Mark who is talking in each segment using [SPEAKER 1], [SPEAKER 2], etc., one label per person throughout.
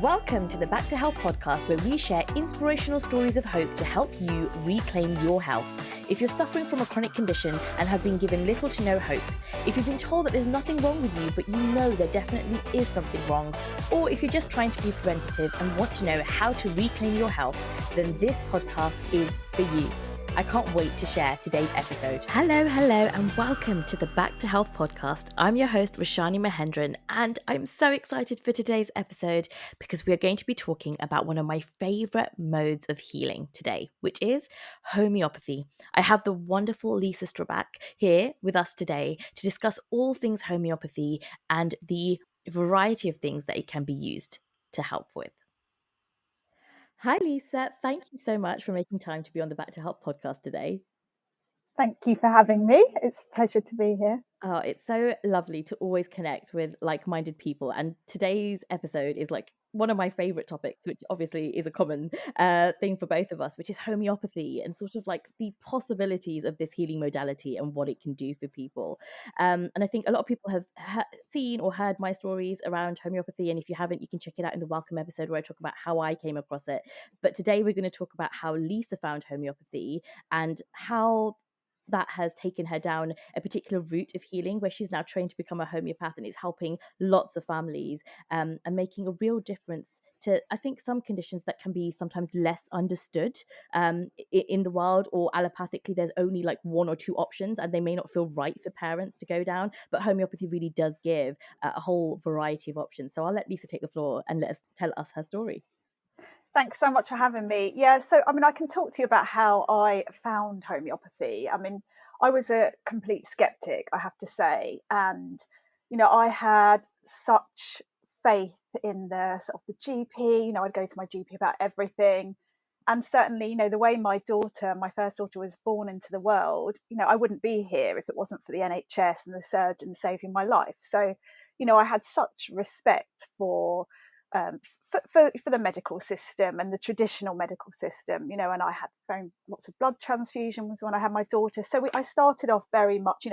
[SPEAKER 1] Welcome to the Back to Health podcast, where we share inspirational stories of hope to help you reclaim your health. If you're suffering from a chronic condition and have been given little to no hope, if you've been told that there's nothing wrong with you, but you know there definitely is something wrong, or if you're just trying to be preventative and want to know how to reclaim your health, then this podcast is for you. I can't wait to share today's episode. Hello, and welcome to the Back to Health podcast. I'm your host, Rushani Mahendran, and I'm so excited for today's episode because we are going to be talking about one of my favorite modes of healing today, which is homeopathy. I have the wonderful Lisa Strbac here with us today to discuss all things homeopathy and the variety of things that it can be used to help with. Hi, Lisa. Thank you so much for making time to be on the Back to Health podcast today.
[SPEAKER 2] Thank you for having me. It's a pleasure to be here.
[SPEAKER 1] Oh, it's so lovely to always connect with like-minded people. And today's episode is like one of my favorite topics, which obviously is a common thing for both of us, which is homeopathy and sort of like the possibilities of this healing modality and what it can do for people. And I think a lot of people have seen or heard my stories around homeopathy. And if you haven't, you can check it out in the welcome episode where I talk about how I came across it. But today we're going to talk about how Lisa found homeopathy and how that has taken her down a particular route of healing where she's now trained to become a homeopath and is helping lots of families and making a real difference to, I think, some conditions that can be sometimes less understood in the world, or allopathically there's only like one or two options and they may not feel right for parents to go down, but homeopathy really does give a whole variety of options. So I'll let Lisa take the floor and tell us her story.
[SPEAKER 2] Thanks so much for having me. Yeah, so I can talk to you about how I found homeopathy. I was a complete skeptic, I have to say, and I had such faith in the sort of the GP. I'd go to my GP about everything, and certainly, the way my first daughter, was born into the world. I wouldn't be here if it wasn't for the NHS and the surgeon saving my life. So, I had such respect um, for the medical system and the traditional medical system, and I had very lots of blood transfusions when I had my daughter. So I started off very much,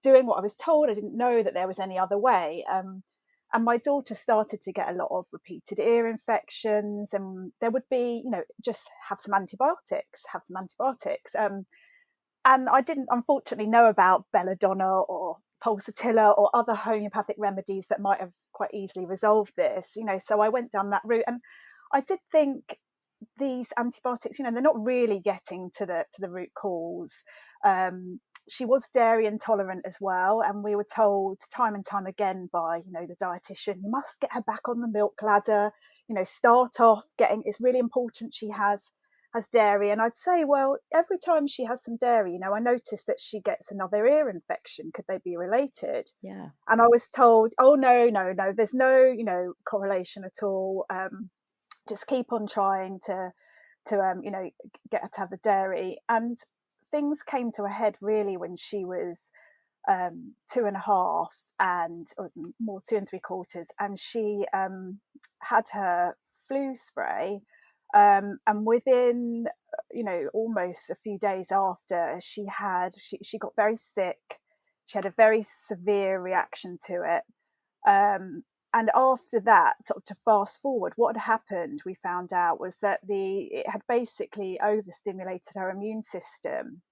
[SPEAKER 2] doing what I was told. I didn't know that there was any other way. And my daughter started to get a lot of repeated ear infections, and there would be, just have some antibiotics. And I didn't, unfortunately, know about belladonna or pulsatilla or other homeopathic remedies that might have quite easily resolved this. So I went down that route, and I did think these antibiotics, they're not really getting to the root cause. She was dairy intolerant as well, and we were told time and time again by the dietitian, you must get her back on the milk ladder. Start off getting. It's really important she has dairy. And I'd say, well, every time she has some dairy, I notice that she gets another ear infection. Could they be related?
[SPEAKER 1] Yeah.
[SPEAKER 2] And I was told, oh no, there's no correlation at all. Just keep on trying to get her to have the dairy. And things came to a head really when she was 2.5 or more, 2 3/4, and she had her flu spray, and within almost a few days after, she got very sick. She had a very severe reaction to it, and after that, sort of to fast forward, what had happened, we found out, was that it had basically overstimulated her immune system,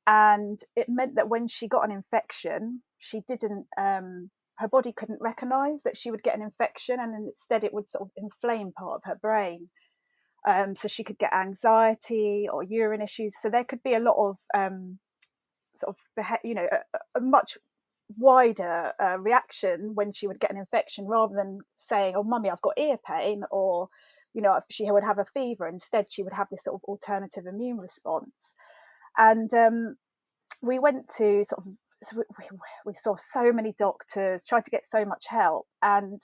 [SPEAKER 2] and it meant that when she got an infection, she didn't her body couldn't recognize that she would get an infection, and instead it would sort of inflame part of her brain. So she could get anxiety or urine issues. So there could be a lot of sort of a much wider reaction when she would get an infection, rather than saying, oh mummy, I've got ear pain, or if she would have a fever. Instead she would have this sort of alternative immune response. And we went to we saw so many doctors, tried to get so much help, and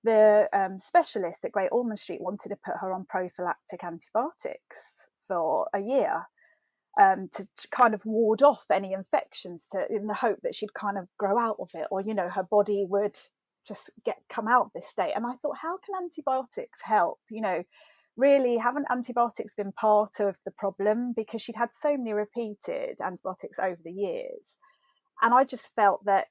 [SPEAKER 2] the specialist at Great Ormond Street wanted to put her on prophylactic antibiotics for a year, to kind of ward off any infections, in the hope that she'd kind of grow out of it, or her body would just come out of this state. And I thought, how can antibiotics help? Really, haven't antibiotics been part of the problem? Because she'd had so many repeated antibiotics over the years, and I just felt that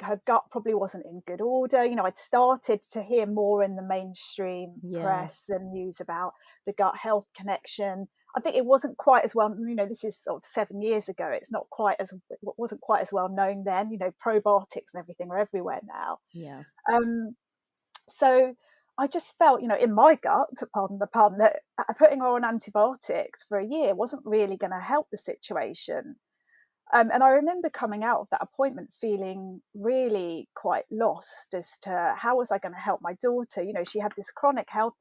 [SPEAKER 2] her gut probably wasn't in good order. You know, I'd started to hear more in the mainstream
[SPEAKER 1] Yeah.
[SPEAKER 2] press and news about the gut health connection. I think it wasn't quite as well, you know, this is sort of 7 years ago. It's not quite as, it wasn't quite as well known then. You know, probiotics and everything are everywhere now.
[SPEAKER 1] Yeah.
[SPEAKER 2] Um, so I just felt, you know, in my gut, pardon the pun, that putting her on antibiotics for a year wasn't really going to help the situation. And I remember coming out of that appointment feeling really quite lost as to how was I going to help my daughter. You know, she had this chronic health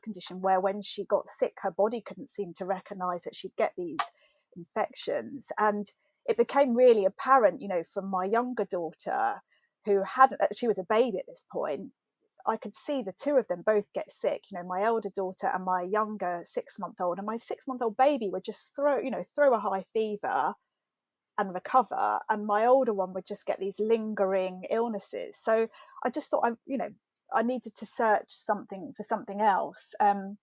[SPEAKER 2] condition where when she got sick, her body couldn't seem to recognise that she'd get these infections, and it became really apparent, you know, from my younger daughter, who hadn't, she was a baby at this point. I could see the two of them both get sick, you know, my elder daughter and my younger 6 month old. And my 6 month old baby would just throw a high fever and recover, and my older one would just get these lingering illnesses. So I just thought, I needed to search something for something else. And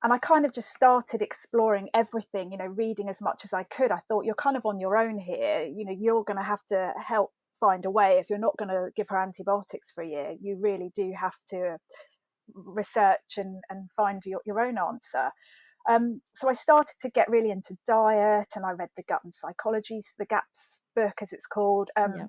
[SPEAKER 2] I kind of just started exploring everything, you know, reading as much as I could. I thought, you're kind of on your own here. You know, you're going to have to help find a way. If you're not going to give her antibiotics for a year, you really do have to research and find your own answer. So I started to get really into diet, and I read the Gut and Psychology, the GAPS book, as it's called.
[SPEAKER 1] Yeah.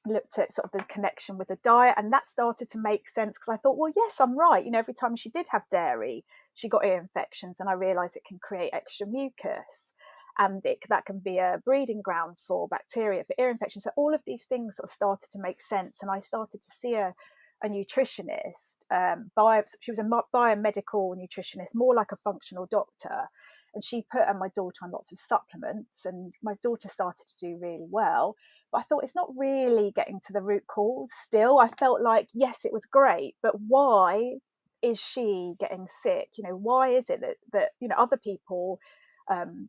[SPEAKER 2] Looked at sort of the connection with the diet, and that started to make sense because I thought, well, yes, I'm right. You know, every time she did have dairy, she got ear infections, and I realized it can create extra mucus, and that can be a breeding ground for bacteria for ear infections. So all of these things sort of started to make sense, and I started to see a nutritionist. She was a biomedical nutritionist, more like a functional doctor, and she put my daughter on lots of supplements, and my daughter started to do really well. But I thought, it's not really getting to the root cause still. I felt like, yes, it was great, but why is she getting sick? You know, why is it that you know, other people,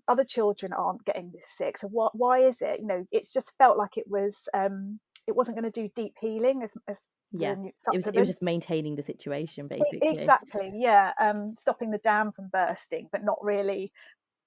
[SPEAKER 2] other children aren't getting this sick? So why is it? You know, it's just felt like it wasn't going to do deep healing as the
[SPEAKER 1] Yeah.
[SPEAKER 2] new
[SPEAKER 1] It was just
[SPEAKER 2] supplements.
[SPEAKER 1] maintaining the situation basically.
[SPEAKER 2] Exactly, yeah. Stopping the dam from bursting, but not really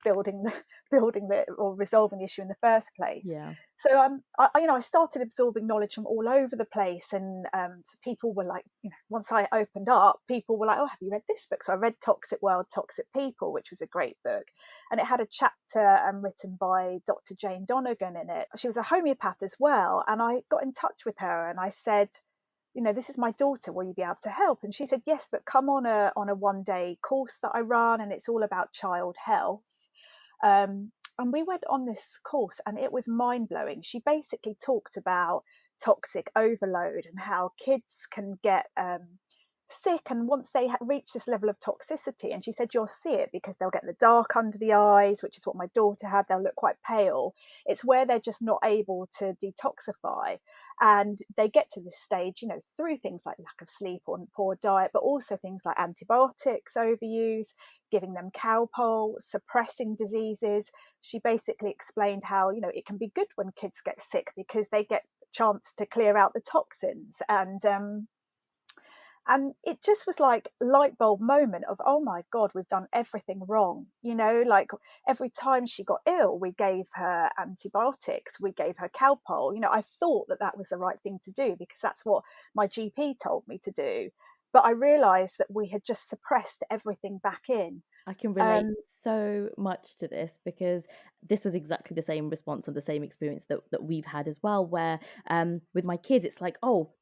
[SPEAKER 2] building the building the or resolving the issue in the first place.
[SPEAKER 1] Yeah.
[SPEAKER 2] So I started absorbing knowledge from all over the place, and so people were like, you know, once I opened up, people were like, oh, have you read this book? So I read Toxic World, Toxic People, which was a great book, and it had a chapter written by Dr. Jane Donegan in it. She was a homeopath as well, and I got in touch with her and I said, you know, this is my daughter, will you be able to help? And she said, yes, but come on a 1 day course that I run, and it's all about child health. And we went on this course, and it was mind blowing. She basically talked about toxic overload and how kids can get sick, and once they reach this level of toxicity, and she said, you'll see it because they'll get the dark under the eyes, which is what my daughter had. They'll look quite pale. It's where they're just not able to detoxify, and they get to this stage, you know, through things like lack of sleep or poor diet, but also things like antibiotics overuse, giving them cowpole, suppressing diseases. She basically explained how, you know, it can be good when kids get sick because they get a chance to clear out the toxins. And it just was like light bulb moment of, oh my God, we've done everything wrong. You know, like every time she got ill, we gave her antibiotics, we gave her Calpol. You know, I thought that that was the right thing to do because that's what my GP told me to do. But I realized that we had just suppressed everything back in.
[SPEAKER 1] I can relate
[SPEAKER 2] Um,
[SPEAKER 1] so much to this because this was exactly the same response and the same experience that we've had as well. Where with my kids, it's like, oh,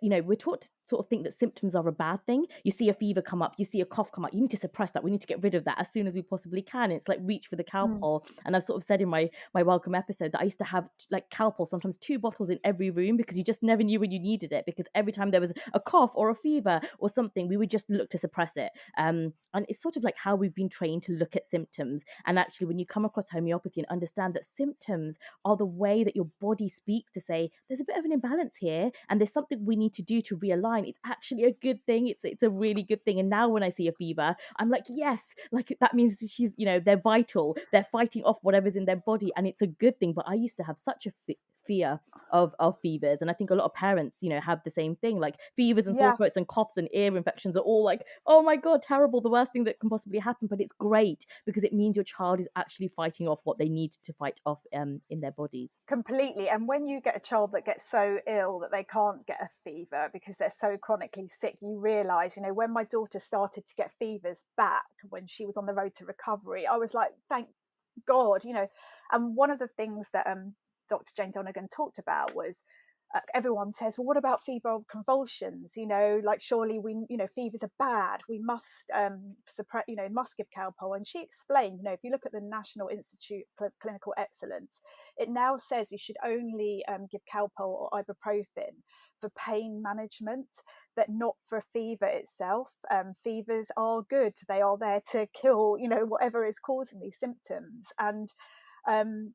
[SPEAKER 1] you know, we're taught to sort of think that symptoms are a bad thing. You see a fever come up, you see a cough come up, you need to suppress that. We need to get rid of that as soon as we possibly can. It's like reach for the
[SPEAKER 2] mm,
[SPEAKER 1] Calpol. And I've sort of said in my welcome episode that I used to have like Calpol, sometimes 2 bottles in every room because you just never knew when you needed it. Because every time there was a cough or a fever or something, we would just look to suppress it. And it's sort of like how we've been trained to look at symptoms. And actually, when you come across homeopathy and understand that symptoms are the way that your body speaks to say, there's a bit of an imbalance here and there's something we need to do to realign, it's actually a good thing. It's a really good thing. And now when I see a fever, I'm like, yes, like that means she's, you know, they're vital. They're fighting off whatever's in their body and it's a good thing. But I used to have such a fear of fevers. And I think a lot of parents, have the same thing. Like fevers and sore
[SPEAKER 2] Yeah,
[SPEAKER 1] throats and coughs and ear infections are all like, oh my God, terrible, the worst thing that can possibly happen. But it's great because it means your child is actually fighting off what they need to fight off in their bodies.
[SPEAKER 2] completely. And when you get a child that gets so ill that they can't get a fever because they're so chronically sick, you realize, when my daughter started to get fevers back when she was on the road to recovery, I was like, thank God. And one of the things that Dr. Jane Donegan talked about was, everyone says, well, what about febrile convulsions? Like surely fevers are bad. We must suppress, must give Calpol. And she explained, if you look at the National Institute for Clinical Excellence, it now says you should only give Calpol or ibuprofen for pain management, that not for fever itself. Fevers are good. They are there to kill, whatever is causing these symptoms. And um,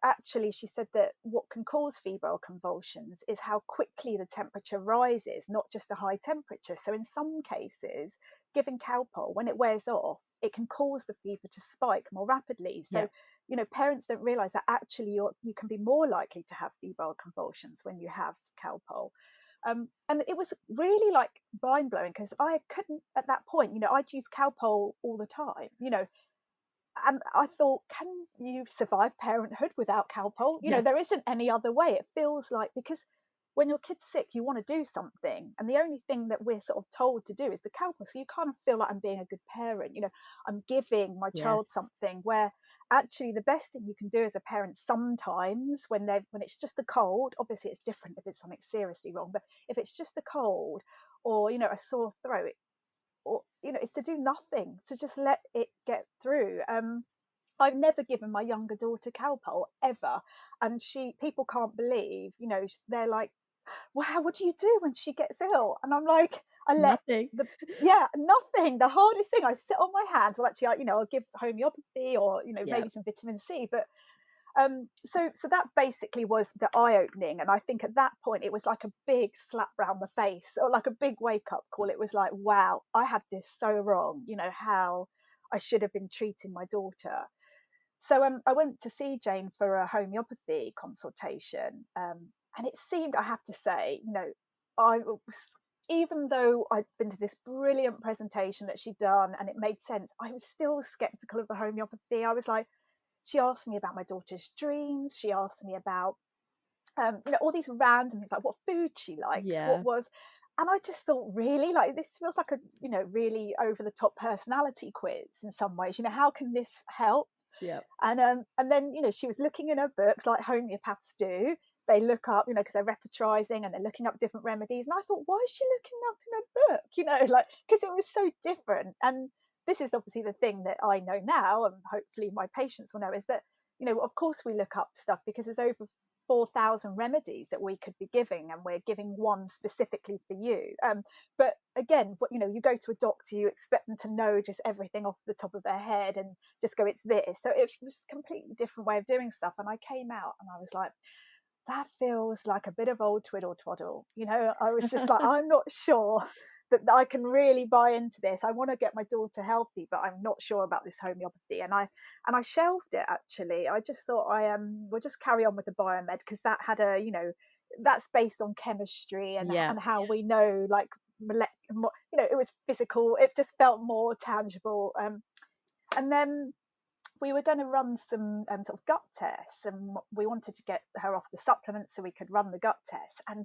[SPEAKER 2] actually, she said that what can cause febrile convulsions is how quickly the temperature rises, not just a high temperature. So in some cases, giving Calpol, when it wears off, it can cause the fever to spike more rapidly.
[SPEAKER 1] Yeah.
[SPEAKER 2] So, parents don't realize that actually you can be more likely to have febrile convulsions when you have Calpol. And it was really like mind blowing because I couldn't at that point, I'd use Calpol all the time, and I thought, can you survive parenthood without Calpol?
[SPEAKER 1] Yeah.
[SPEAKER 2] There isn't any other way. It feels like, because when your kid's sick, you want to do something, and the only thing that we're sort of told to do is the Calpol. So you kind of feel like I'm being a good parent. I'm giving my child
[SPEAKER 1] Yes.
[SPEAKER 2] something, where actually the best thing you can do as a parent sometimes when it's just a cold. Obviously, it's different if it's something seriously wrong, but if it's just a cold or a sore throat, or it's to do nothing, to just let it get through. I've never given my younger daughter Calpol ever, and people can't believe, they're like, wow, what do you do when she gets ill? And I'm like, I let
[SPEAKER 1] Nothing.
[SPEAKER 2] the yeah, nothing. The hardest thing, I sit on my hands. Well, actually, I'll give homeopathy or
[SPEAKER 1] Yeah.
[SPEAKER 2] maybe some vitamin C, but so that basically was the eye opening. And I think at that point it was like a big slap round the face, or like a big wake up call. It was like, wow, I had this so wrong, how I should have been treating my daughter. So I went to see Jane for a homeopathy consultation, and it seemed, I have to say, I was, even though I'd been to this brilliant presentation that she'd done and it made sense, I was still skeptical of the homeopathy. I was like, she asked me about my daughter's dreams. She asked me about, all these random things, like what food she likes, what
[SPEAKER 1] Yeah.
[SPEAKER 2] was, and I just thought, really, like, this feels like a, really over the top personality quiz in some ways. How can this help?
[SPEAKER 1] Yeah.
[SPEAKER 2] And then she was looking in her books like homeopaths do. They look up, because they're repertorising and they're looking up different remedies. And I thought, why is she looking up in her book? Like, because it was so different. And this is obviously the thing that I know now, and hopefully my patients will know, is that of course we look up stuff because there's over 4,000 remedies that we could be giving, and we're giving one specifically for you. But again, you go to a doctor, you expect them to know just everything off the top of their head and just go, it's this. So it was a completely different way of doing stuff. And I came out and I was like, that feels like a bit of old twiddle twaddle. I was just like, I'm not sure that I can really buy into this. I want to get my daughter healthy, but I'm not sure about this homeopathy. And I shelved it, actually. I just thought we'll just carry on with the biomed, because that had a, that's based on chemistry
[SPEAKER 1] Yeah.
[SPEAKER 2] and how we know, like, it was physical. It just felt more tangible. And then we were going to run some sort of gut tests, and we wanted to get her off the supplements so we could run the gut tests. And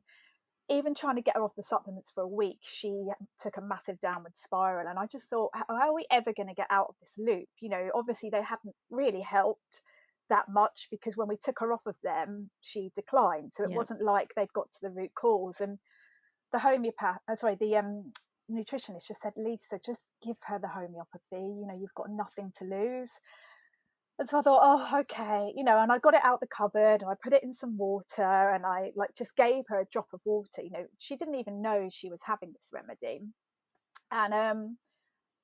[SPEAKER 2] even trying to get her off the supplements for a week, she took a massive downward spiral. And I just thought, how are we ever going to get out of this loop? Obviously they hadn't really helped that much, because when we took her off of them, she declined. So it
[SPEAKER 1] Yeah.
[SPEAKER 2] wasn't like they'd got to the root cause. And the nutritionist just said, Lisa, just give her the homeopathy. You've got nothing to lose. And so I thought, oh, okay, and I got it out the cupboard and I put it in some water, and I just gave her a drop of water. She didn't even know she was having this remedy. And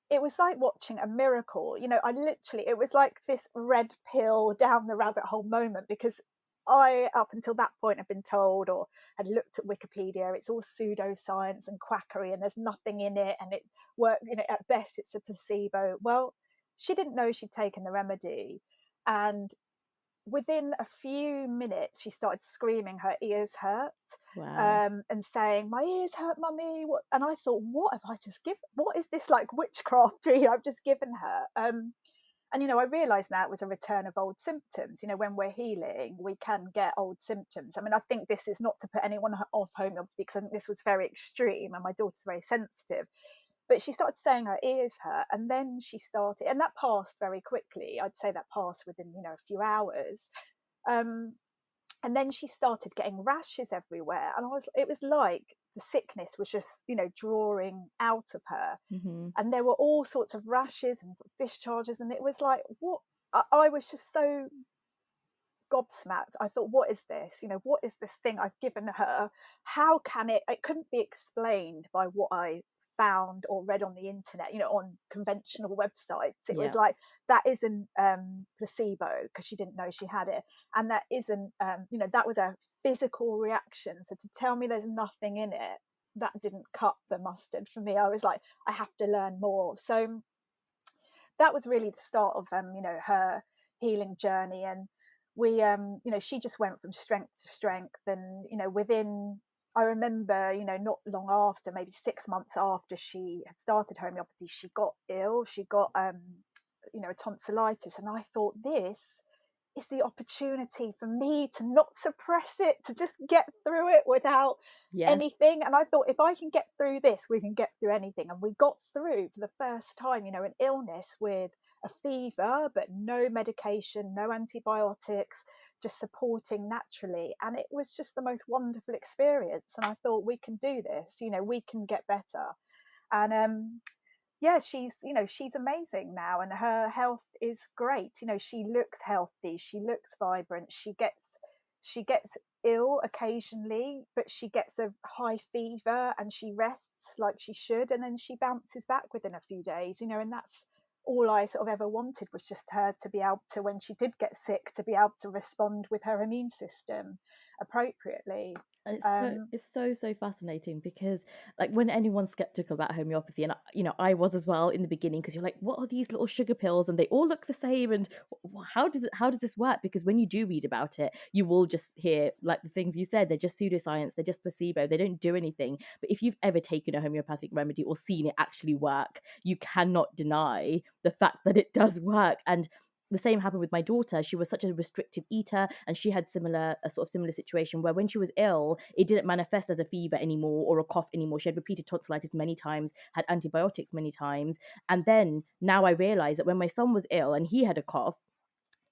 [SPEAKER 2] it was like watching a miracle. It was like this red pill down the rabbit hole moment, because I, up until that point, had been told, or had looked at Wikipedia, it's all pseudoscience and quackery and there's nothing in it, and it works, at best it's a placebo. Well, she didn't know she'd taken the remedy, and within a few minutes, she started screaming her ears hurt,
[SPEAKER 1] Wow.
[SPEAKER 2] and saying, "My ears hurt, mummy." What? And I thought, what have I just given? What is this like witchcraft tree I've just given her? And I realise now it was a return of old symptoms. When we're healing, we can get old symptoms. I mean, I think this is not to put anyone off homeopathy, because I think this was very extreme, and my daughter's very sensitive. But she started saying her ears hurt, and then she started, and that passed very quickly. I'd say that passed within a few hours. Um, and then she started getting rashes everywhere, and it was like the sickness was just drawing out of her,
[SPEAKER 1] Hmm.
[SPEAKER 2] and there were all sorts of rashes and sort of discharges, and it was like, what? I was just so gobsmacked. I thought, what is this? What is this thing I've given her? How can it couldn't be explained by what I found or read on the internet, on conventional websites. It was
[SPEAKER 1] Yeah.
[SPEAKER 2] like, that isn't placebo, because she didn't know she had it. And that isn't, that was a physical reaction. So to tell me there's nothing in it, that didn't cut the mustard for me. I was like, I have to learn more. So that was really the start of her healing journey. And we she just went from strength to strength. And within, I remember, not long after, maybe 6 months after she had started homeopathy, she got ill. She got a tonsillitis, and I thought, this is the opportunity for me to not suppress it, to just get through it without
[SPEAKER 1] Yes.
[SPEAKER 2] anything. And I thought, if I can get through this, we can get through anything. And we got through, for the first time, an illness with a fever, but no medication, no antibiotics, just supporting naturally. And it was just the most wonderful experience. And I thought, we can do this, we can get better. And yeah, she's amazing now, and her health is great. She looks healthy, she looks vibrant. She gets ill occasionally, but she gets a high fever and she rests like she should, and then she bounces back within a few days. And that's all I sort of ever wanted, was just her to be able to, when she did get sick, to be able to respond with her immune system appropriately. um
[SPEAKER 1] It's so fascinating, because like when anyone's skeptical about homeopathy, and I was as well in the beginning, because you're like, what are these little sugar pills and they all look the same, and how does this work? Because when you do read about it, you will just hear like the things you said, they're just pseudoscience, they're just placebo, they don't do anything. But if you've ever taken a homeopathic remedy or seen it actually work, you cannot deny the fact that it does work. And the same happened with my daughter. She was such a restrictive eater, and she had a sort of similar situation where when she was ill, it didn't manifest as a fever anymore or a cough anymore. She had repeated tonsillitis many times, had antibiotics many times. And then now I realize that when my son was ill and he had a cough,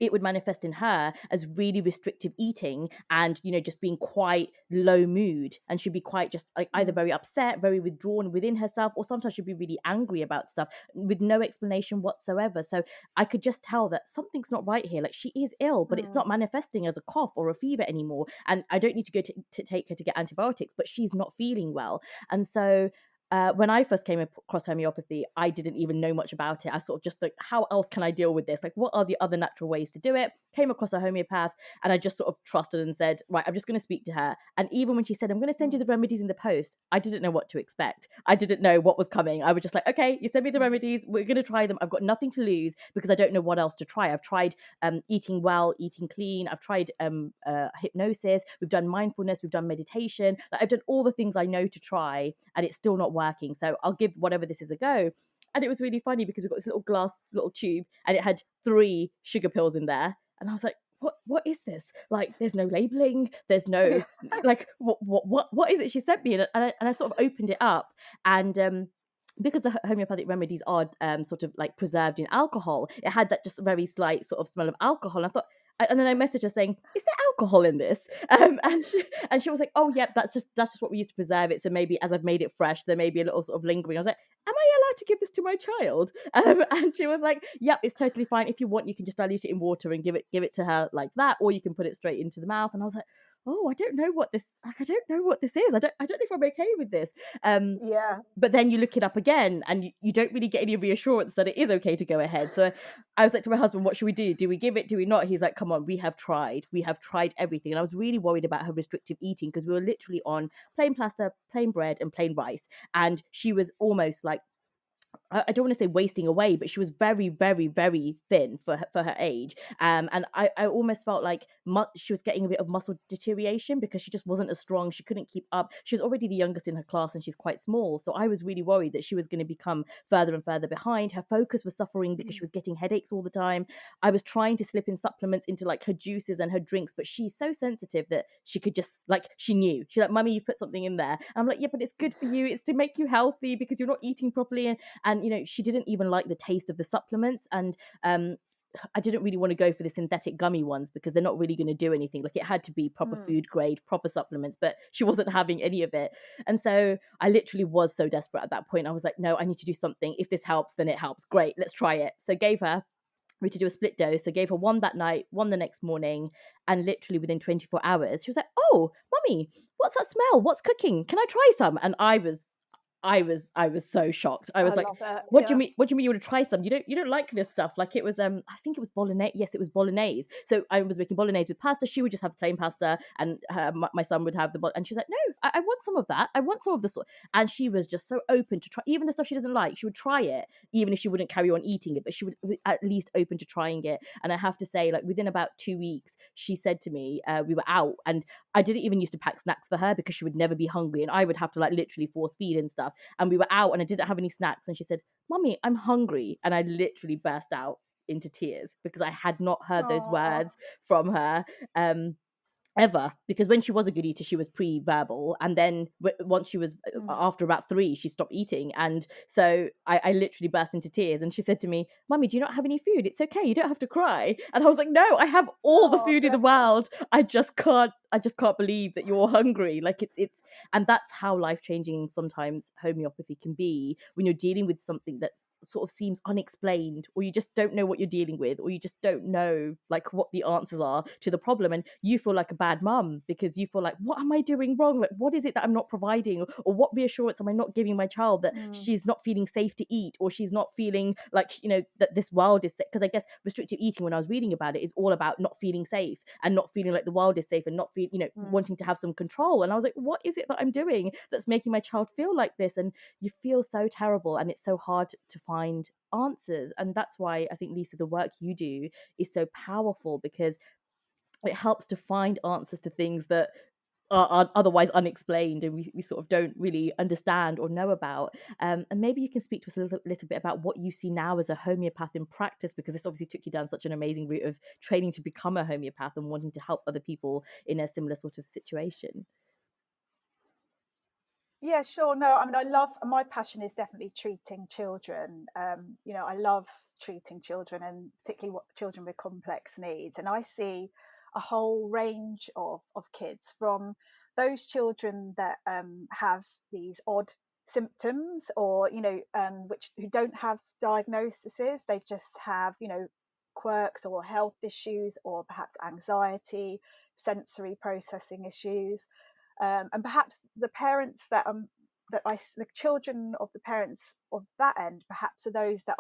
[SPEAKER 1] it would manifest in her as really restrictive eating, and just being quite low mood, and she'd be quite just like either
[SPEAKER 2] mm,
[SPEAKER 1] very upset, very withdrawn within herself, or sometimes she'd be really angry about stuff with no explanation whatsoever. So I could just tell that something's not right here. Like, she is ill, but it's
[SPEAKER 2] mm,
[SPEAKER 1] not manifesting as a cough or a fever anymore, and I don't need to go to take her to get antibiotics, but she's not feeling well. And so when I first came across homeopathy, I didn't even know much about it. I sort of just like, how else can I deal with this? Like, what are the other natural ways to do it? Came across a homeopath, and I just sort of trusted and said, right, I'm just going to speak to her. And even when she said, I'm going to send you
[SPEAKER 2] mm,
[SPEAKER 1] the remedies in the post, I didn't know what to expect. I didn't know what was coming. I was just like, okay, you send me the
[SPEAKER 2] mm,
[SPEAKER 1] remedies. We're going to try them. I've got nothing to lose, because I don't know what else to try. I've tried eating well, eating clean. I've tried hypnosis. We've done mindfulness. We've done meditation. Like, I've done all the things I know to try, and it's still not working. So I'll give whatever this is a go. And it was really funny, because we've got this little glass little tube, and it had 3 sugar pills in there. And I was like, what is this? Like, there's no labeling, there's no
[SPEAKER 2] yeah,
[SPEAKER 1] like, what is it she sent me? And I sort of opened it up, and because the homeopathic remedies are sort of like preserved in alcohol, it had that just very slight sort of smell of alcohol. And I thought, and then I messaged her saying, "Is there alcohol in this?" And she was like, "Oh, yeah, that's just what we use to preserve it. So maybe as I've made it fresh, there may be a little sort of lingering." I was like, "Am I allowed to give this to my child?" And she was like, "Yep, it's totally fine. If you want, you can just dilute it in water and give it to her like that, or you can put it straight into the mouth." And I was like, "Oh, I don't know what this. Like, I don't know what this is. I don't know if I'm okay with this." Um,
[SPEAKER 2] yeah,
[SPEAKER 1] but then you look it up again, and you don't really get any reassurance that it is okay to go ahead. So I was like to my husband, what should we do? Do we give it? Do we not? He's like, come on, we have tried everything. And I was really worried about her restrictive eating, because we were literally on plain pasta, plain bread, and plain rice. And she was almost like I don't want to say wasting away, but she was very, very, very thin for her age. And I almost felt like she was getting a bit of muscle deterioration because she just wasn't as strong. She couldn't keep up. She was already the youngest in her class and she's quite small. So I was really worried that she was going to become further and further behind. Her focus was suffering because she was getting headaches all the time. I was trying to slip in supplements into like her juices and her drinks, but she's so sensitive that she could just like, she knew. She's like, Mummy, you put something in there. And I'm like, yeah, but it's good for you. It's to make you healthy because you're not eating properly. And you know, she didn't even like the taste of the supplements. And I didn't really want to go for the synthetic gummy ones because they're not really going to do anything. Like, it had to be proper food grade, proper supplements, but she wasn't having any of it. And so I literally was so desperate at that point. I was like, no, I need to do something. If this helps, then it helps. Great, let's try it. So gave her, we to do a split dose. So gave her one that night, one the next morning, and literally within 24 hours, she was like, "Oh, Mummy, what's that smell? What's cooking? Can I try some?" And I was so shocked. I
[SPEAKER 2] I
[SPEAKER 1] was like,
[SPEAKER 2] love it.
[SPEAKER 1] "What do you
[SPEAKER 2] Yeah.
[SPEAKER 1] mean? What do you mean you want to try some? You don't like this stuff?" Like, it was I think it was bolognese. Yes, it was bolognese. So I was making bolognese with pasta. She would just have plain pasta, and my son would have and she's like, "No, I want some of that. I want some of the sort." And she was just so open to try even the stuff she doesn't like. She would try it, even if she wouldn't carry on eating it, but she would at least open to trying it. And I have to say, like, within about 2 weeks, she said to me, we were out, and I didn't even used to pack snacks for her because she would never be hungry, and I would have to like literally force feed and stuff. And we were out, and I didn't have any snacks, and she said, "Mummy, I'm hungry," and I literally burst out into tears because I had not heard those
[SPEAKER 2] Oh.
[SPEAKER 1] words from her. Ever, because when she was a good eater, she was pre-verbal, and then once she was after about 3, she stopped eating. And so I literally burst into tears, and she said to me, "Mummy, do you not have any food? It's okay, you don't have to cry." And I was like, "No, I have all the
[SPEAKER 2] Oh,
[SPEAKER 1] food in the
[SPEAKER 2] bless her.
[SPEAKER 1] world. I just can't believe that you're hungry." Like, it's and that's how life-changing sometimes homeopathy can be, when you're dealing with something that's sort of seems unexplained, or you just don't know what you're dealing with, or you just don't know like what the answers are to the problem, and you feel like a bad mum because you feel like, what am I doing wrong? Like, what is it that I'm not providing, or what reassurance am I not giving my child that she's not feeling safe to eat, or she's not feeling like, that this world is safe? Because I guess restrictive eating, when I was reading about it, is all about not feeling safe and not feeling like the world is safe and not feel, wanting to have some control. And I was like, what is it that I'm doing that's making my child feel like this? And you feel so terrible, and it's so hard to find answers. And that's why I think, Lisa, the work you do is so powerful, because it helps to find answers to things that are otherwise unexplained, and we sort of don't really understand or know about. And maybe you can speak to us a little bit about what you see now as a homeopath in practice, because this obviously took you down such an amazing route of training to become a homeopath and wanting to help other people in a similar sort of situation.
[SPEAKER 2] Yeah, sure. No, I mean, my passion is definitely treating children. I love treating children, and particularly children with complex needs. And I see a whole range of kids, from those children that have these odd symptoms, or which who don't have diagnoses. They just have quirks or health issues, or perhaps anxiety, sensory processing issues, and perhaps the parents the children of the parents of that end perhaps are those that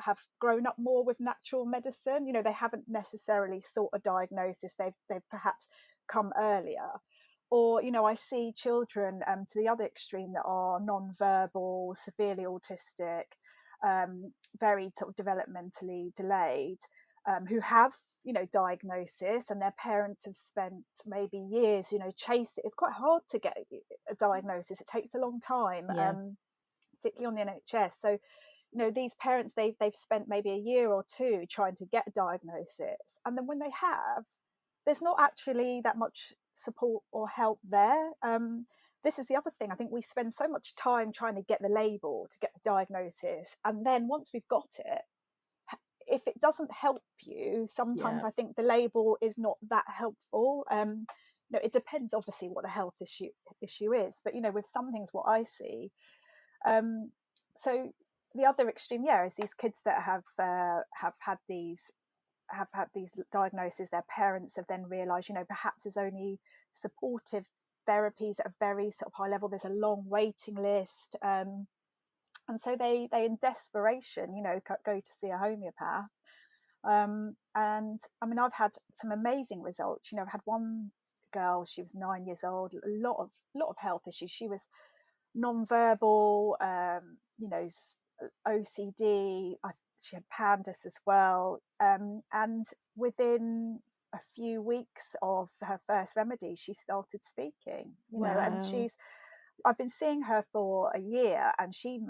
[SPEAKER 2] have grown up more with natural medicine. They haven't necessarily sought a diagnosis. They've perhaps come earlier. Or I see children, to the other extreme, that are non-verbal, severely autistic, very sort of developmentally delayed, who have diagnosis, and their parents have spent maybe years chasing. It's quite hard to get a diagnosis. It takes a long time,
[SPEAKER 1] Yeah.
[SPEAKER 2] particularly on the NHS. So these parents, they've spent maybe a year or two trying to get a diagnosis, and then when they have, there's not actually that much support or help there. This is the other thing. I think we spend so much time trying to get the label, to get the diagnosis, and then once we've got it, if it doesn't help you, sometimes
[SPEAKER 1] Yeah.
[SPEAKER 2] I think the label is not that helpful. It depends obviously what the health issue is, but with some things, what I see, um, so the other extreme, yeah, is these kids that have had these diagnoses. Their parents have then realised, perhaps there's only supportive therapies at a very sort of high level. There's a long waiting list, and so they in desperation, go to see a homeopath. And I mean, I've had some amazing results. I've had one girl. She was 9 years old. A lot of health issues. She was non-verbal. OCD. She had PANDAS as well, and within a few weeks of her first remedy, she started speaking. And
[SPEAKER 1] Wow.
[SPEAKER 2] I've been seeing her for a year, and she's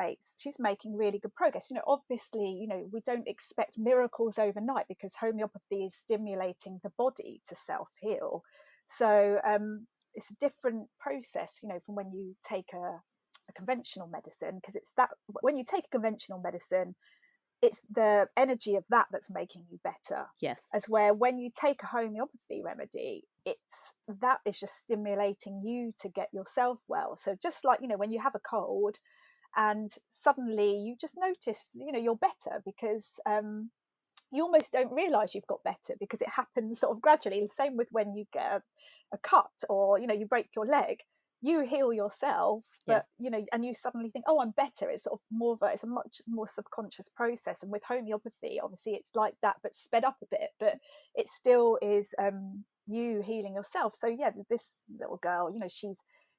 [SPEAKER 2] making really good progress. Obviously, we don't expect miracles overnight because homeopathy is stimulating the body to self heal. So it's a different process, from when you take a conventional medicine, because it's that when you take a conventional medicine, it's the energy of that that's making you better.
[SPEAKER 1] Yes.
[SPEAKER 2] As where when you take a homeopathy remedy, that is just stimulating you to get yourself well. So just like, when you have a cold and suddenly you just notice, you're better because you almost don't realize you've got better because it happens sort of gradually. The same with when you get a cut, or you break your leg, you heal yourself,
[SPEAKER 1] Yes.
[SPEAKER 2] but and you suddenly think, oh, I'm better. It's sort of it's a much more subconscious process. And with homeopathy, obviously it's like that but sped up a bit, but it still is you healing yourself. So yeah, this little girl,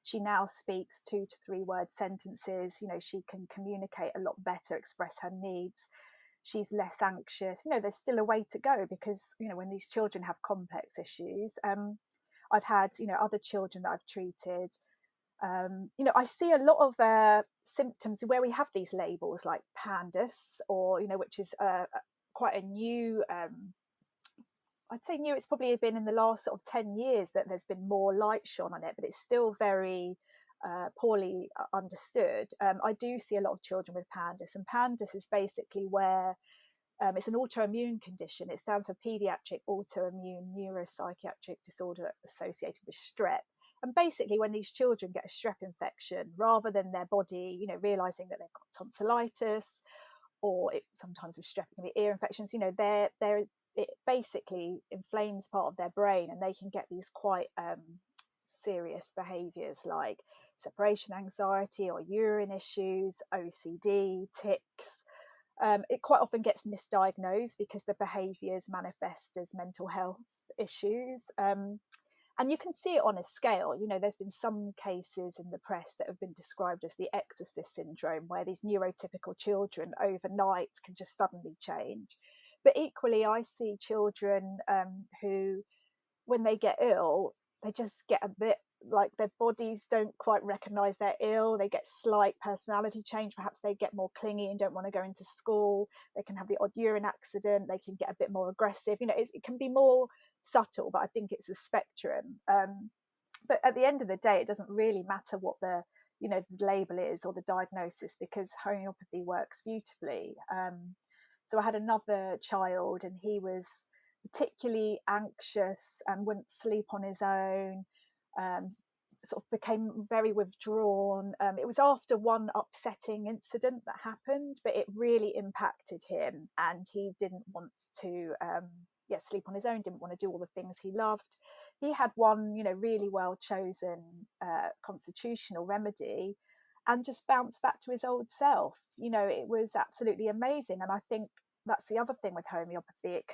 [SPEAKER 2] she now speaks 2 to 3 word sentences. She can communicate a lot better, express her needs. She's less anxious. There's still a way to go because when these children have complex issues, I've had other children that I've treated. I see a lot of symptoms where we have these labels like PANDAS, or which is quite a new, I'd say new. It's probably been in the last sort of 10 years that there's been more light shone on it, but it's still very poorly understood. I do see a lot of children with PANDAS, and PANDAS is basically where it's an autoimmune condition. It stands for pediatric autoimmune neuropsychiatric disorder associated with strep. And basically, when these children get a strep infection, rather than their body, realizing that they've got tonsillitis, or sometimes with strep it can be ear infections, it basically inflames part of their brain, and they can get these quite serious behaviors like separation anxiety or urine issues, OCD, tics. It quite often gets misdiagnosed because the behaviours manifest as mental health issues. And you can see it on a scale. There's been some cases in the press that have been described as the exorcist syndrome, where these neurotypical children overnight can just suddenly change. But equally, I see children who, when they get ill, they just get a bit like their bodies don't quite recognize they're ill. They get slight personality change. Perhaps they get more clingy and don't want to go into school. They can have the odd urine accident. They can get a bit more aggressive. It can be more subtle, but I think it's a spectrum. But at the end of the day, it doesn't really matter what the label is or the diagnosis, because homeopathy works beautifully. So I had another child, and he was particularly anxious and wouldn't sleep on his own. Um, Sort of became very withdrawn. It was after one upsetting incident that happened, but it really impacted him, and he didn't want to sleep on his own, didn't want to do all the things he loved. He had one really well chosen constitutional remedy, and just bounced back to his old self. It was absolutely amazing. And I think that's the other thing with homeopathy. It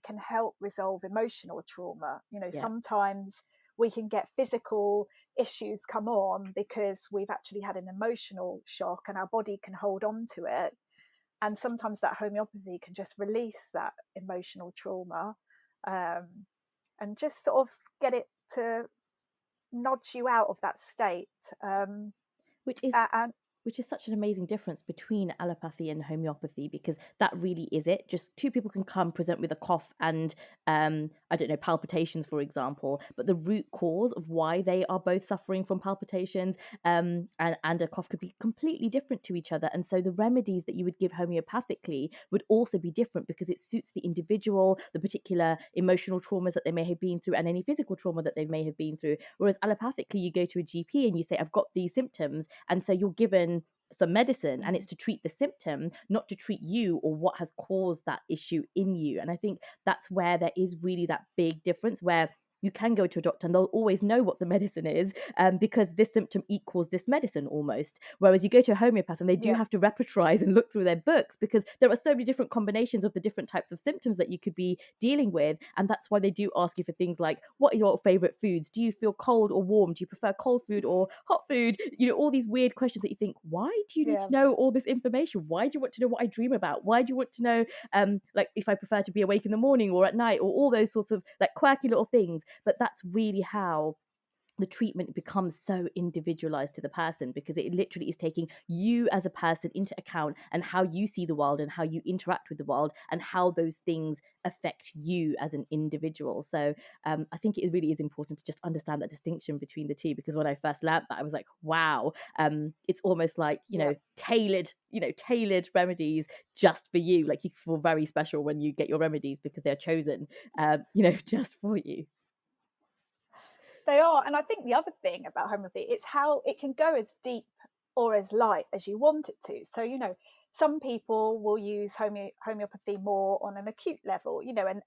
[SPEAKER 2] can help resolve emotional trauma.
[SPEAKER 1] Yeah.
[SPEAKER 2] Sometimes we can get physical issues come on because we've actually had an emotional shock, and our body can hold on to it. And sometimes that homeopathy can just release that emotional trauma, um, and just sort of get it to nudge you out of that state.
[SPEAKER 1] Which is
[SPEAKER 2] And
[SPEAKER 1] which is such an amazing difference between allopathy and homeopathy, because that really is it. Just two people can come, present with a cough and I don't know, palpitations, for example, but the root cause of why they are both suffering from palpitations and a cough could be completely different to each other. And so the remedies that you would give homeopathically would also be different, because it suits the individual, the particular emotional traumas that they may have been through, and any physical trauma that they may have been through. Whereas allopathically, you go to a GP and you say, I've got these symptoms, and so you're given some medicine, and it's to treat the symptom, not to treat you or what has caused that issue in you. And I think that's where there is really that big difference, where you can go to a doctor and they'll always know what the medicine is, because this symptom equals this medicine almost. Whereas you go to a homeopath and they do
[SPEAKER 2] Yeah,
[SPEAKER 1] have to repertorize and look through their books, because there are so many different combinations of the different types of symptoms that you could be dealing with. And that's why they do ask you for things like, what are your favorite foods? Do you feel cold or warm? Do you prefer cold food or hot food? All these weird questions that you think, why do you need
[SPEAKER 2] yeah.
[SPEAKER 1] to know all this information? Why do you want to know what I dream about? Why do you want to know, like, if I prefer to be awake in the morning or at night, or all those sorts of like quirky little things? But that's really how the treatment becomes so individualized to the person, because it literally is taking you as a person into account, and how you see the world and how you interact with the world, and how those things affect you as an individual. So I think it really is important to just understand that distinction between the two, because when I first learned that, I was like, wow, it's almost like,
[SPEAKER 2] Yeah.
[SPEAKER 1] tailored remedies just for you. Like, you feel very special when you get your remedies because they're chosen just for you.
[SPEAKER 2] They are. And I think the other thing about homeopathy is how it can go as deep or as light as you want it to. So, some people will use homeopathy more on an acute level, and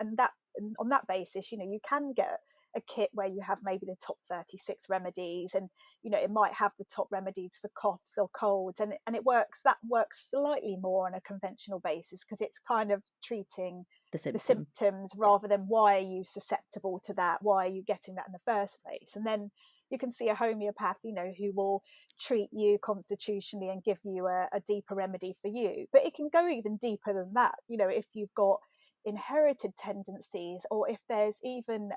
[SPEAKER 2] on that basis, you can get a kit where you have maybe the top 36 remedies, and it might have the top remedies for coughs or colds, and that works slightly more on a conventional basis, because it's kind of treating
[SPEAKER 1] The
[SPEAKER 2] the
[SPEAKER 1] symptom.
[SPEAKER 2] symptoms
[SPEAKER 1] Yeah.
[SPEAKER 2] rather than why are you susceptible to that, why are you getting that in the first place. And then you can see a homeopath, who will treat you constitutionally and give you a deeper remedy for you. But it can go even deeper than that, if you've got inherited tendencies, or if there's even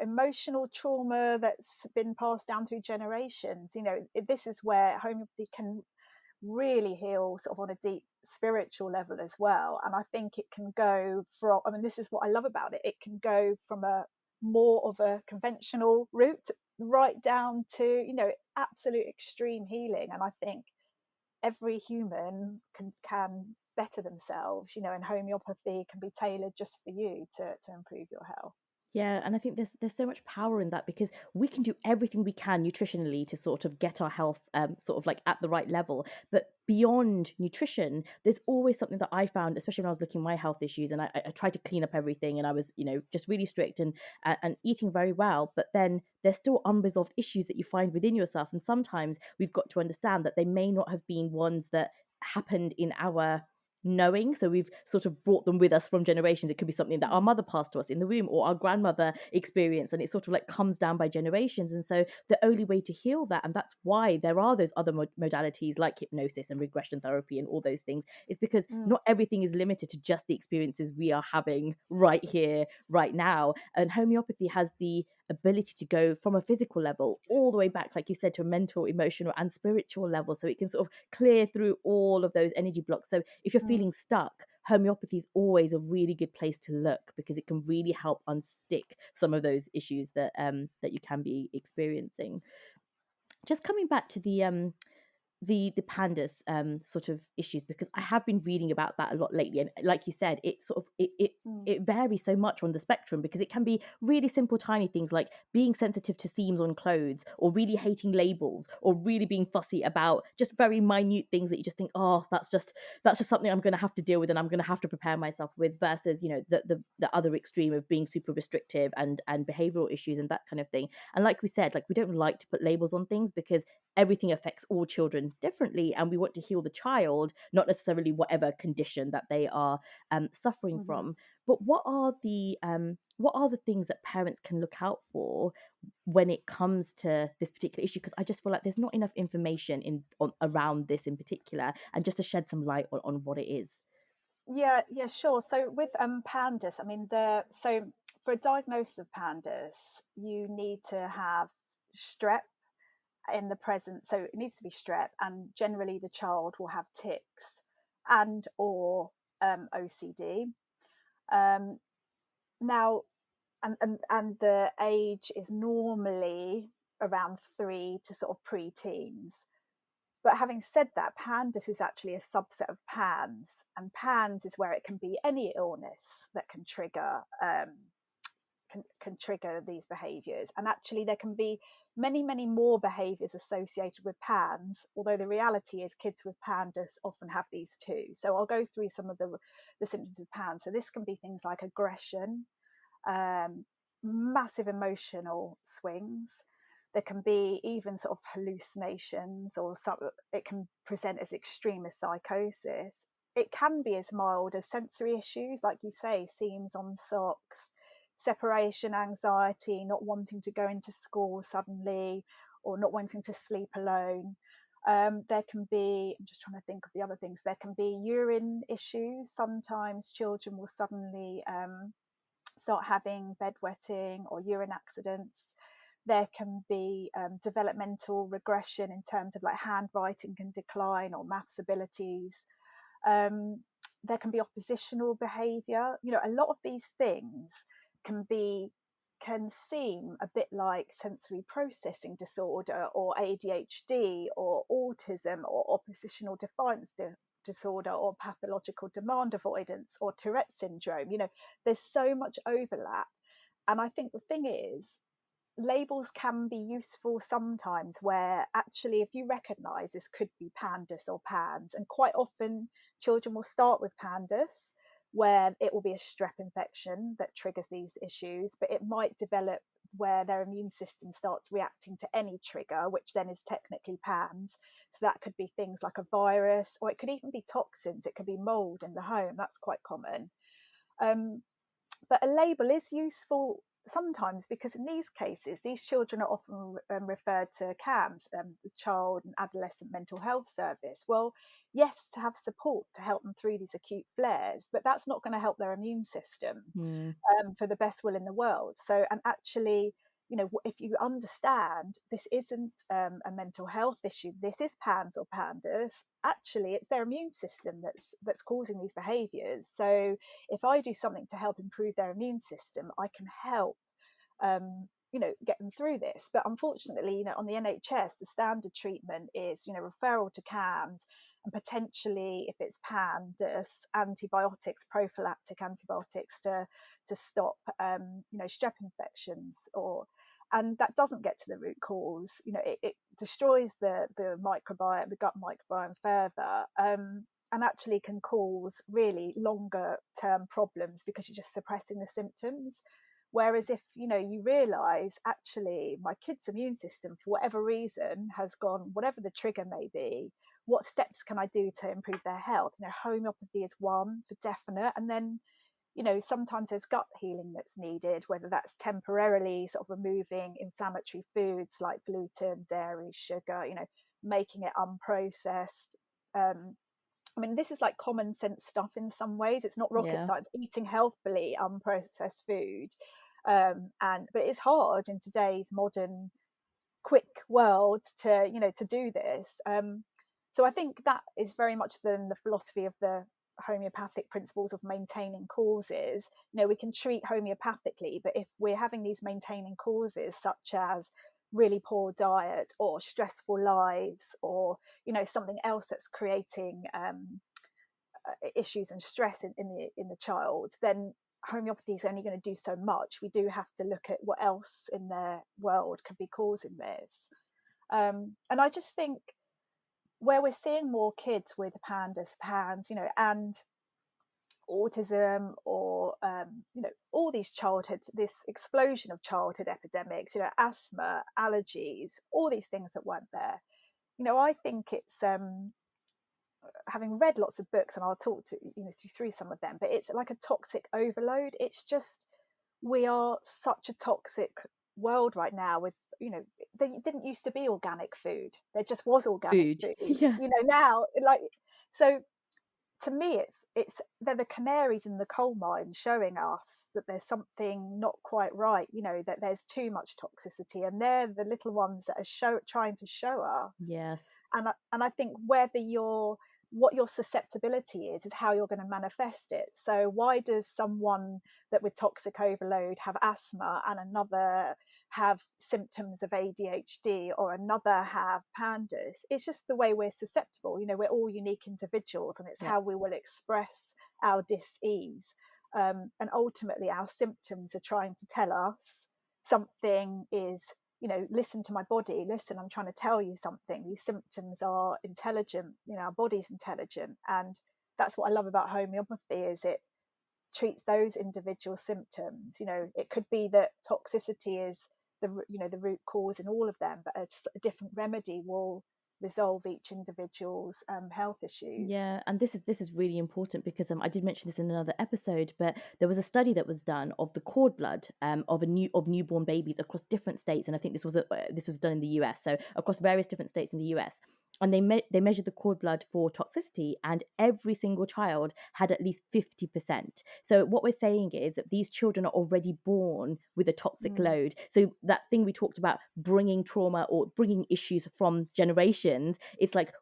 [SPEAKER 2] emotional trauma that's been passed down through generations. This is where homeopathy can really heal sort of on a deep spiritual level as well. And I think it can go from, I mean, this is what I love about it. It can go from a more of a conventional route right down to, absolute extreme healing. And I think every human can better themselves, and homeopathy can be tailored just for you to improve your health.
[SPEAKER 1] Yeah, and I think there's so much power in that, because we can do everything we can nutritionally to sort of get our health sort of like at the right level. But beyond nutrition, there's always something that I found, especially when I was looking at my health issues, and I tried to clean up everything, and I was just really strict and eating very well. But then there's still unresolved issues that you find within yourself, and sometimes we've got to understand that they may not have been ones that happened in our knowing. So we've sort of brought them with us from generations. It could be something that our
[SPEAKER 2] Mm,
[SPEAKER 1] mother passed to us in the womb, or our grandmother experienced, and it sort of like comes down by generations. And so the only way to heal that, and that's why there are those other modalities like hypnosis and regression therapy and all those things, is because
[SPEAKER 2] mm,
[SPEAKER 1] not everything is limited to just the experiences we are having right here, right now. And homeopathy has the ability to go from a physical level all the way back, like you said, to a mental, emotional, and spiritual level. So it can sort of clear through all of those energy blocks. So if you're
[SPEAKER 2] mm.
[SPEAKER 1] feeling stuck, homeopathy is always a really good place to look, because it can really help unstick some of those issues that you can be experiencing. Just coming back to the pandas sort of issues, because I have been reading about that a lot lately, and like you said, it sort of
[SPEAKER 2] Mm,
[SPEAKER 1] it varies so much on the spectrum, because it can be really simple tiny things like being sensitive to seams on clothes, or really hating labels, or really being fussy about just very minute things that you just think, oh, that's just something I'm going to have to deal with, and I'm going to have to prepare myself with, versus the other extreme of being super restrictive and behavioral issues and that kind of thing. And like we said, like, we don't like to put labels on things, because everything affects all children differently, and we want to heal the child, not necessarily whatever condition that they are suffering
[SPEAKER 2] mhm.
[SPEAKER 1] from. But what are the things that parents can look out for when it comes to this particular issue? Because I just feel like there's not enough information around this in particular, and just to shed some light on what it is.
[SPEAKER 2] Yeah, yeah, sure. So with pandas, I mean, so for a diagnosis of pandas, you need to have strep in the present. So it needs to be strep, and generally the child will have tics and or OCD. Um, Now, and the age is normally around 3 to sort of pre-teens. But having said that, PANDAS is actually a subset of PANS, and PANS is where it can be any illness that can trigger these behaviours. And actually, there can be many more behaviours associated with PANS. Although the reality is, kids with PANDAS often have these too. So I'll go through some of the symptoms of PANS. So this can be things like aggression, um, massive emotional swings. There can be even sort of hallucinations, or some, it can present as extreme as psychosis. It can be as mild as sensory issues, like you say, seams on socks, separation anxiety, not wanting to go into school suddenly, or not wanting to sleep alone. There can be, I'm just trying to think of the other things, there can be urine issues. Sometimes children will suddenly start having bedwetting or urine accidents. There can be developmental regression in terms of like handwriting can decline or maths abilities. Um, there can be oppositional behaviour. You know, a lot of these things can be can seem a bit like sensory processing disorder or ADHD or autism or oppositional defiance disorder or pathological demand avoidance or Tourette syndrome. You know, there's so much overlap. And I think the thing is, labels can be useful sometimes, where actually if you recognize this could be PANDAS or PANS, and quite often children will start with PANDAS, where it will be a strep infection that triggers these issues, but it might develop where their immune system starts reacting to any trigger, which then is technically PANS. So that could be things like a virus, or it could even be toxins. It could be mold in the home. That's quite common. um, but a label is useful sometimes, because in these cases, these children are often referred to CAMS, the Child and Adolescent Mental Health Service. Well, yes, to have support to help them through these acute flares, but that's not going to help their immune system
[SPEAKER 1] Mm.
[SPEAKER 2] for the best will in the world. So, and actually, you know, if you understand this isn't a mental health issue, this is PANS or PANDAS. Actually, it's their immune system that's causing these behaviours. So, if I do something to help improve their immune system, I can help you know, get them through this. But unfortunately, you know, on the NHS, the standard treatment is, you know, referral to CAMS, and potentially, if it's PANDAS, antibiotics, prophylactic antibiotics to stop, you know, strep infections, or and that doesn't get to the root cause. You know, it destroys the microbiome, the gut microbiome further. And actually can cause really longer term problems, because you're just suppressing the symptoms. Whereas if, you know, you realize actually my kid's immune system for whatever reason has gone, whatever the trigger may be, what steps can I do to improve their health? You know, homeopathy is one for definite. And then, you know, sometimes there's gut healing that's needed, whether that's temporarily sort of removing inflammatory foods like gluten, dairy, sugar, you know, making it unprocessed. I mean, this is like common sense stuff in some ways. It's not rocket
[SPEAKER 1] Yeah.
[SPEAKER 2] science. Eating healthfully unprocessed food, and but it's hard in today's modern, quick world to, you know, to do this. So I think that is very much the philosophy of the homeopathic principles of maintaining causes. You know, we can treat homeopathically, but if we're having these maintaining causes, such as really poor diet or stressful lives, or, you know, something else that's creating issues and stress in the child, then homeopathy is only going to do so much. We do have to look at what else in their world could be causing this. And I just think where we're seeing more kids with PANDAS, PANS, you know, and autism, or you know, all these childhood, this explosion of childhood epidemics, you know, asthma, allergies, all these things that weren't there. You know, I think it's having read lots of books, and I'll talk to you know through some of them, but it's like a toxic overload. It's just, we are such a toxic world right now. With, you know, there didn't used to be organic food, there just was organic
[SPEAKER 1] Food.
[SPEAKER 2] food.
[SPEAKER 1] Yeah.
[SPEAKER 2] You know, now, like, so to me it's they're the canaries in the coal mine, showing us that there's something not quite right, you know, that there's too much toxicity, and they're the little ones that are trying to show us.
[SPEAKER 1] Yes.
[SPEAKER 2] And I think whether you're, what your susceptibility is how you're going to manifest it. So why does someone that with toxic overload have asthma, and another have symptoms of ADHD, or another have PANDAS? It's just the way we're susceptible. You know, we're all unique individuals, and it's
[SPEAKER 1] Yeah.
[SPEAKER 2] how we will express our dis-ease. And ultimately our symptoms are trying to tell us something is, you know, listen to my body, listen, I'm trying to tell you something. These symptoms are intelligent, you know, our body's intelligent. And that's what I love about homeopathy, is treats those individual symptoms. You know, it could be that toxicity is the root cause in all of them, but a different remedy will resolve each individual's health issues.
[SPEAKER 1] Yeah, and this is really important because I did mention this in another episode, but there was a study that was done of the cord blood of newborn babies across different states, and I think this was done in the US, so across various different states in the US, and they measured the cord blood for toxicity, and every single child had at least 50%. So what we're saying is that these children are already born with a toxic
[SPEAKER 2] Mm,
[SPEAKER 1] load. So that thing we talked about, bringing trauma or bringing issues from generations, it's like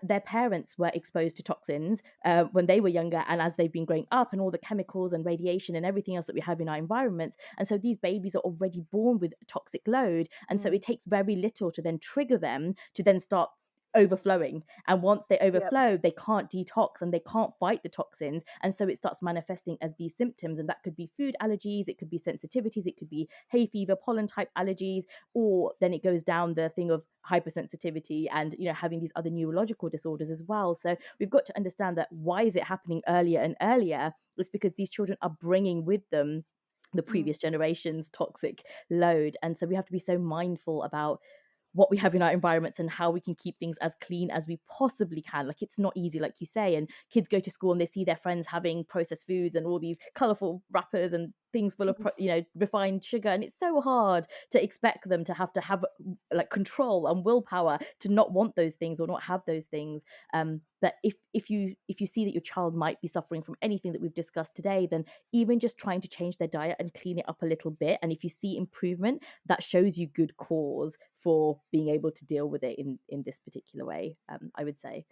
[SPEAKER 1] their parents were exposed to toxins when they were younger, and as they've been growing up, and all the chemicals and radiation and everything else that we have in our environments, and so these babies are already born with a toxic load, and so
[SPEAKER 2] mm,
[SPEAKER 1] it takes very little to then trigger them to then start overflowing, and once they
[SPEAKER 2] yep.
[SPEAKER 1] overflow they can't detox and they can't fight the toxins, and so it starts manifesting as these symptoms, and that could be food allergies, it could be sensitivities, it could be hay fever, pollen type allergies, or then it goes down the thing of hypersensitivity and having these other neurological disorders as well. So we've got to understand that why is it happening earlier and earlier. It's because these children are bringing with them the
[SPEAKER 2] Mm.
[SPEAKER 1] previous generation's toxic load, and so we have to be so mindful about what we have in our environments and how we can keep things as clean as we possibly can. Like, it's not easy, like you say, and kids go to school and they see their friends having processed foods and all these colorful wrappers and things full of refined sugar, and it's so hard to expect them to have like control and willpower to not want those things or not have those things. But if you see that your child might be suffering from anything that we've discussed today, then even just trying to change their diet and clean it up a little bit, and if you see improvement, that shows you good cause for being able to deal with it in this particular way, I would say.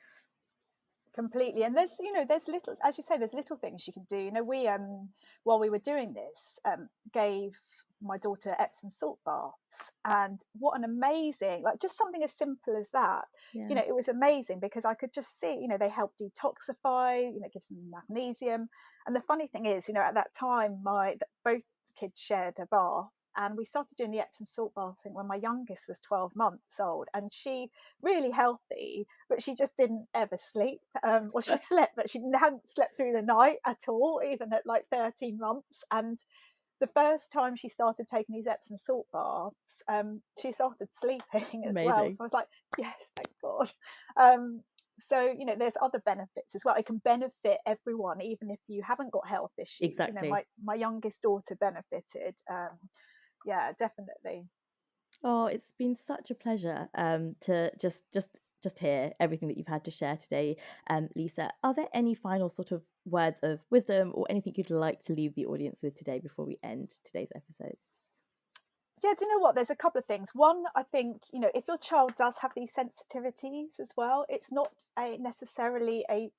[SPEAKER 2] Completely. And there's little, as you say, there's little things you can do. We while we were doing this, gave my daughter Epsom salt baths, and what an amazing, like, just something as simple as that.
[SPEAKER 1] Yeah.
[SPEAKER 2] It was amazing because I could just see, they help detoxify, gives them magnesium. And the funny thing is, at that time, both kids shared a bath, and we started doing the Epsom salt bath thing when my youngest was 12 months old, and she really healthy, but she just didn't ever sleep. Well, she slept, but she hadn't slept through the night at all, even at like 13 months. And the first time she started taking these Epsom salt baths, she started sleeping as well.
[SPEAKER 1] Amazing.
[SPEAKER 2] So I was like, yes, thank God. So there's other benefits as well. It can benefit everyone, even if you haven't got health issues.
[SPEAKER 1] Exactly.
[SPEAKER 2] My youngest daughter benefited. Yeah, definitely.
[SPEAKER 1] Oh, it's been such a pleasure to just hear everything that you've had to share today, Lisa. Are there any final sort of words of wisdom or anything you'd like to leave the audience with today before we end today's episode?
[SPEAKER 2] Yeah, do you know what? There's a couple of things. One, I think, if your child does have these sensitivities as well, it's not necessarily a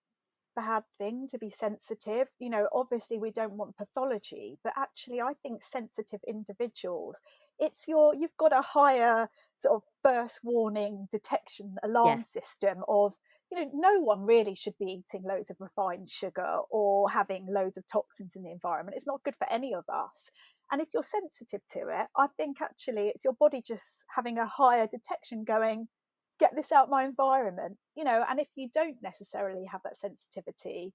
[SPEAKER 2] bad thing to be sensitive. Obviously we don't want pathology, but actually I think sensitive individuals, you've got a higher sort of first warning detection alarm
[SPEAKER 1] Yes,
[SPEAKER 2] system of, no one really should be eating loads of refined sugar or having loads of toxins in the environment. It's not good for any of us. And if you're sensitive to it, I think actually it's your body just having a higher detection going, get this out my environment. And if you don't necessarily have that sensitivity,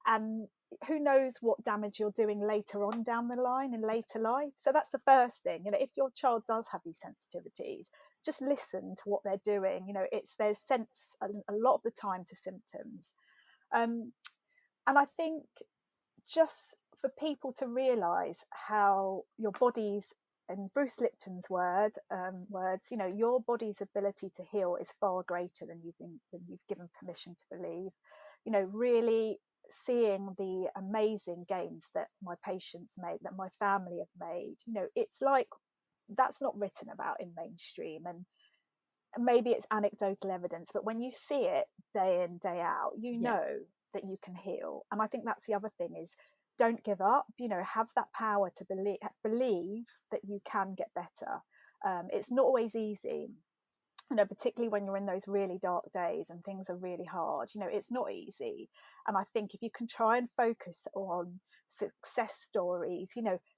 [SPEAKER 2] and who knows what damage you're doing later on down the line in later life. So that's the first thing. If your child does have these sensitivities, just listen to what they're doing. There's sense a lot of the time to symptoms. And I think just for people to realize how your body's, in Bruce Lipton's words, your body's ability to heal is far greater than you've given permission to believe. Really seeing the amazing gains that my patients made, that my family have made, it's like that's not written about in mainstream, and maybe it's anecdotal evidence, but when you see it day in, day out,
[SPEAKER 1] yeah,
[SPEAKER 2] that you can heal. And I think that's the other thing is, don't give up, have that power to believe that you can get better. It's not always easy, particularly when you're in those really dark days and things are really hard, it's not easy. And I think if you can try and focus on success stories,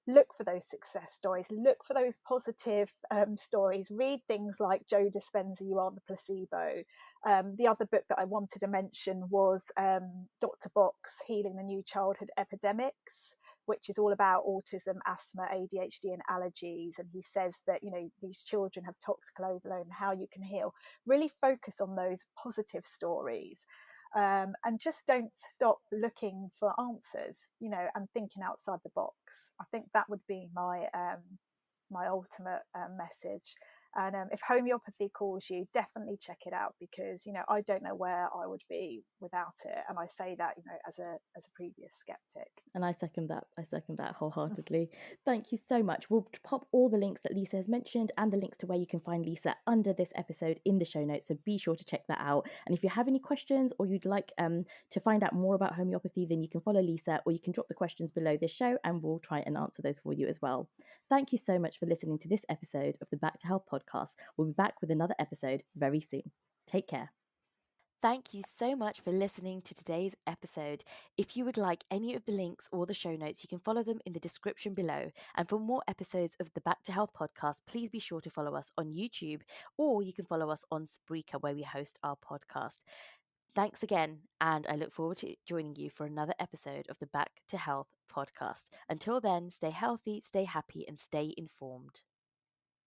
[SPEAKER 2] look for those success stories, look for those positive stories, read things like Joe Dispenza, You Are the Placebo. The other book that I wanted to mention was Dr. Box, Healing the New Childhood Epidemics, which is all about autism, asthma, ADHD, and allergies. And he says that, these children have toxic overload and how you can heal. Really focus on those positive stories. And just don't stop looking for answers, and thinking outside the box. I think that would be my ultimate message. And if homeopathy calls you, definitely check it out, because I don't know where I would be without it. And I say that as a previous skeptic.
[SPEAKER 1] And I second that. I second that wholeheartedly. Thank you so much. We'll pop all the links that Lisa has mentioned and the links to where you can find Lisa under this episode in the show notes. So be sure to check that out. And if you have any questions or you'd like to find out more about homeopathy, then you can follow Lisa, or you can drop the questions below this show and we'll try and answer those for you as well. Thank you so much for listening to this episode of the Back to Health podcast. We'll be back with another episode very soon. Take care. Thank you so much for listening to today's episode. If you would like any of the links or the show notes, you can follow them in the description below. And for more episodes of the Back to Health podcast, please be sure to follow us on YouTube, or you can follow us on Spreaker, where we host our podcast. Thanks again, and I look forward to joining you for another episode of the Back to Health podcast. Until then, stay healthy, stay happy, and stay informed.